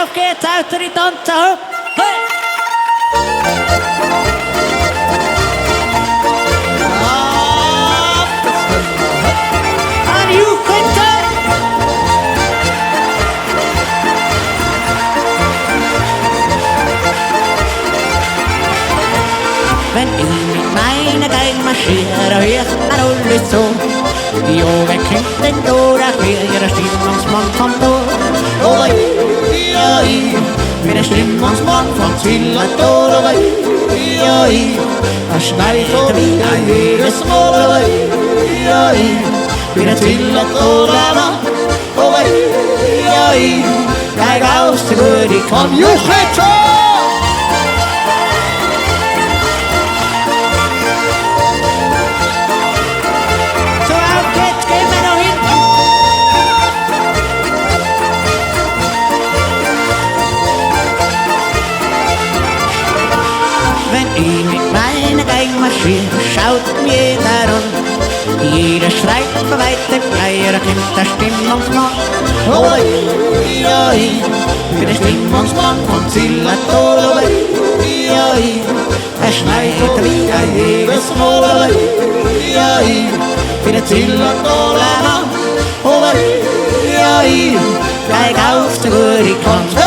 auf geht's, Auto die Tanze hoch. Hey! An Juchente! Wenn ich mit meiner Geige marschiere, hört man alles so. Jo, wer kennt denn da, der der Stimmungsmann kommt da. Oh, ja, der Stimmungsmann von Zillertal. Oh, ja, er schneit wieder jedes Mal. Oh, ja, der Zillertal. Oh, ja, Geige aus der Gute, komm, Juchente! Wenn ich mit meiner Geige marschiere, schaut mir jeder an. Jeder schreit von weitem, da kommt der Stimmungsmann. Oh, ja, der Stimmungsmann von Zillertal. Oh, ja, er schneit wieder jedes Mal. Oh, ja, der Zillertal. Oh, ja, Geige aus der Gute kommt.